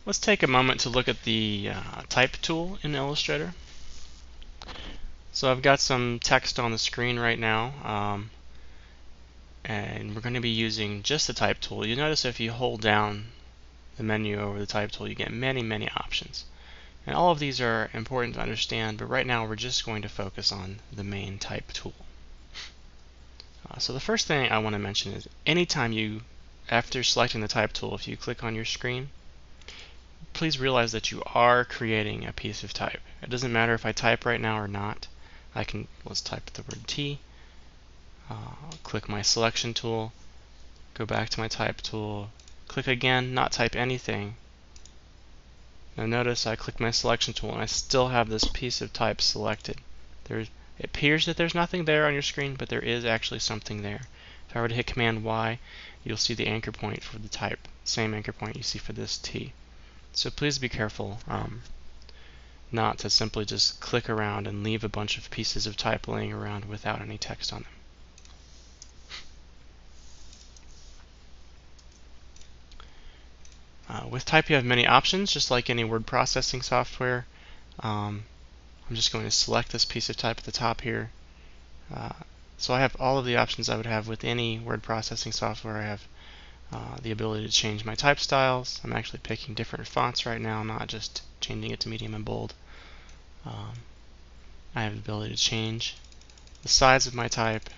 Let's take a moment to look at the type tool in Illustrator. So I've got some text on the screen right now, and we're going to be using just the type tool. You notice if you hold down the menu over the type tool, you get many options. And all of these are important to understand, but right now we're just going to focus on the main type tool. So the first thing I want to mention is anytime you, after selecting the type tool, if you click on your screen, please realize that you are creating a piece of type. It doesn't matter if I type right now or not. Let's type the word T, click my selection tool, go back to my type tool, click again, not type anything. Now notice I click my selection tool and I still have this piece of type selected. It appears that there's nothing there on your screen, but there is actually something there. If I were to hit Command Y, you'll see the anchor point for the type, same anchor point you see for this T. So please be careful not to simply just click around and leave a bunch of pieces of type laying around without any text on them. With type you have many options, just like any word processing software. I'm just going to select this piece of type at the top here. So I have all of the options I would have with any word processing software. I have the ability to change my type styles. I'm actually picking different fonts right now, not just changing it to medium and bold. I have the ability to change the size of my type,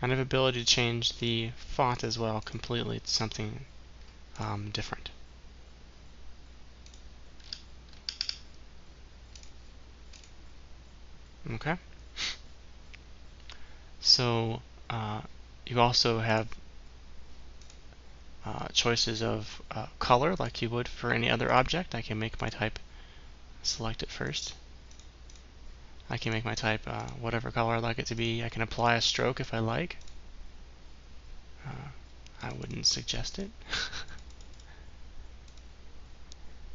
and I have the ability to change the font as well completely to something different. Okay. So you also have choices of color like you would for any other object. I can make my type, select it first. I can make my type whatever color I'd like it to be. I can apply a stroke if I like. I wouldn't suggest it.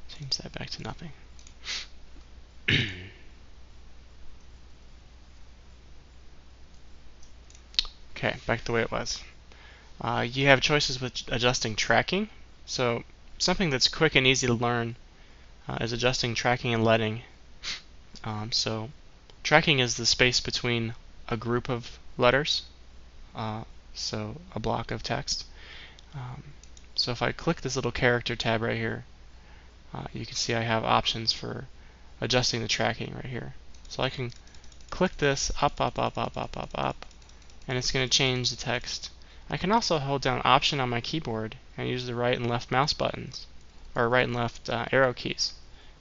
Change that back to nothing. Okay, back to the way it was. You have choices with adjusting tracking. So something that's quick and easy to learn is adjusting tracking and leading. So tracking is the space between a group of letters, so a block of text. So if I click this little character tab right here, you can see I have options for adjusting the tracking right here. So I can click this up, and it's going to change the text. I can also hold down Option on my keyboard and use the right and left mouse buttons, or right and left arrow keys.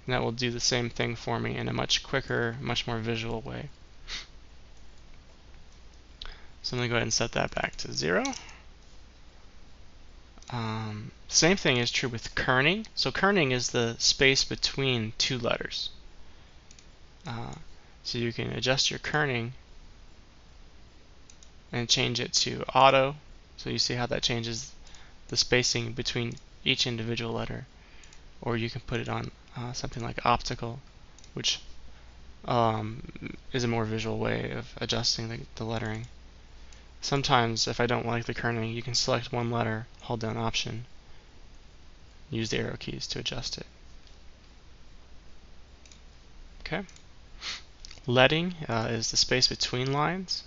And that will do the same thing for me in a much quicker, much more visual way. So I'm going to go ahead and set that back to 0. Same thing is true with kerning. So kerning is the space between two letters. So you can adjust your kerning and change it to auto. So you see how that changes the spacing between each individual letter. Or you can put it on something like optical, which is a more visual way of adjusting the lettering. Sometimes, if I don't like the kerning, you can select one letter, hold down Option, use the arrow keys to adjust it. Okay. Leading is the space between lines.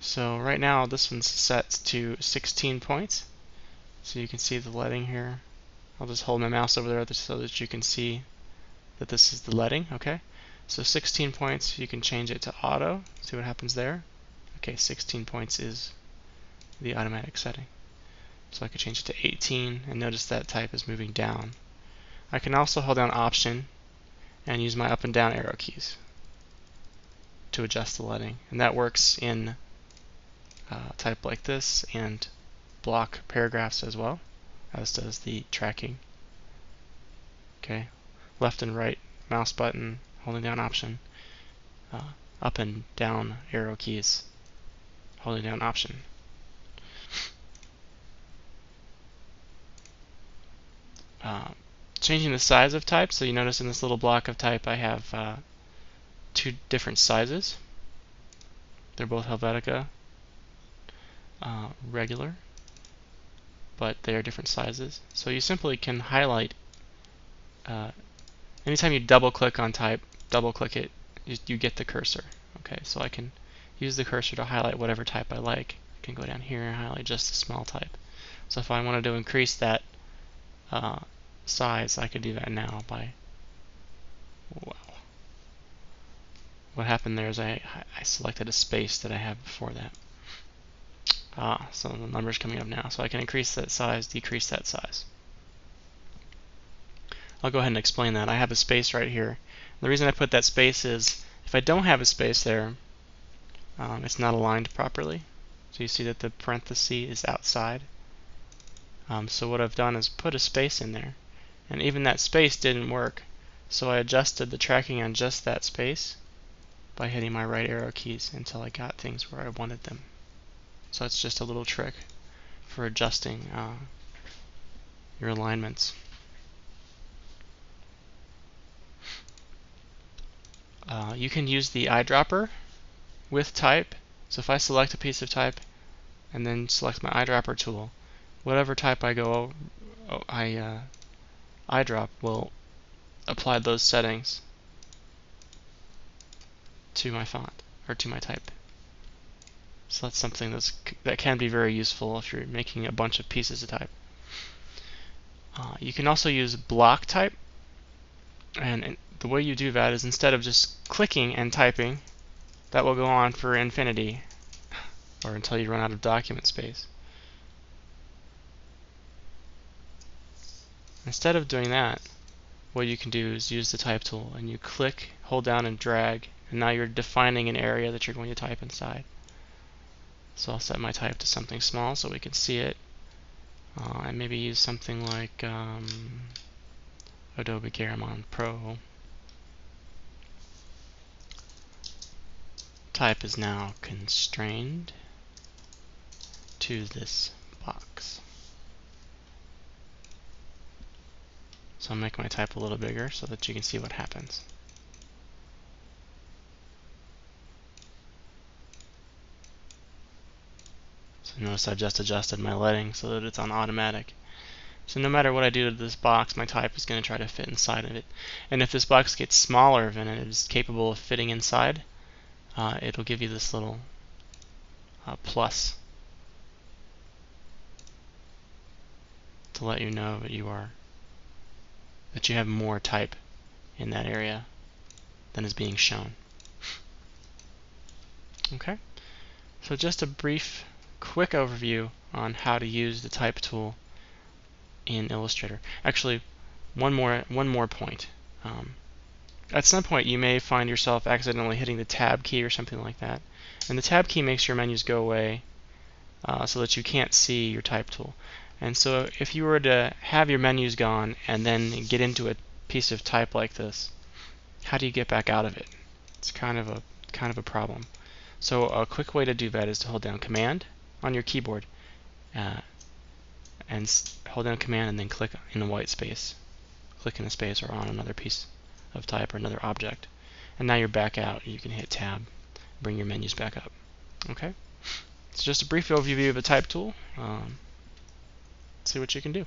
So right now this one's set to 16 points. So you can see the leading here. I'll just hold my mouse over there so that you can see that this is the leading. Okay. So 16 points, you can change it to auto. See what happens there. Okay, 16 points is the automatic setting. So I could change it to 18, and notice that type is moving down. I can also hold down Option and use my up and down arrow keys to adjust the leading. And that works in type like this and block paragraphs as well, as does the tracking. Okay, left and right mouse button, holding down Option, up and down arrow keys, holding down Option. Changing the size of type, so you notice in this little block of type I have two different sizes. They're both Helvetica, regular, but they are different sizes. So you simply can highlight, anytime you double click on type, double click it, you get the cursor. Okay, so I can use the cursor to highlight whatever type I like. I can go down here and highlight just a small type. So if I wanted to increase that size, I could do that now by, wow. What happened there is I selected a space that I had before that. So the number's coming up now. So I can increase that size, decrease that size. I'll go ahead and explain that. I have a space right here. The reason I put that space is if I don't have a space there, it's not aligned properly. So you see that the parenthesis is outside. So what I've done is put a space in there. And even that space didn't work. So I adjusted the tracking on just that space by hitting my right arrow keys until I got things where I wanted them. So it's just a little trick for adjusting your alignments. You can use the eyedropper with type. So if I select a piece of type and then select my eyedropper tool, whatever type I eyedrop will apply those settings to my font or to my type. So that's something that can be very useful if you're making a bunch of pieces of type. You can also use block type, and the way you do that is instead of just clicking and typing, that will go on for infinity or until you run out of document space. Instead of doing that, what you can do is use the type tool and you click, hold down, and drag, and now you're defining an area that you're going to type inside. So I'll set my type to something small so we can see it. And maybe use something like Adobe Pro. Type is now constrained to this box. So I'll make my type a little bigger so that you can see what happens. So notice I've just adjusted my leading so that it's on automatic. So no matter what I do to this box, my type is going to try to fit inside of it. And if this box gets smaller than it is capable of fitting inside, it'll give you this little plus to let you know that you have more type in that area than is being shown. Okay, so just a brief, quick overview on how to use the type tool in Illustrator. Actually, one more point. At some point, you may find yourself accidentally hitting the Tab key or something like that, and the Tab key makes your menus go away so that you can't see your type tool. And so, if you were to have your menus gone and then get into a piece of type like this, how do you get back out of it? It's kind of a problem. So a quick way to do that is to hold down Command on your keyboard and hold down Command and then click in a white space. Click in a space or on another piece of type or another object. And now you're back out. You can hit Tab, bring your menus back up. Okay? It's just a brief overview of the type tool. See what you can do.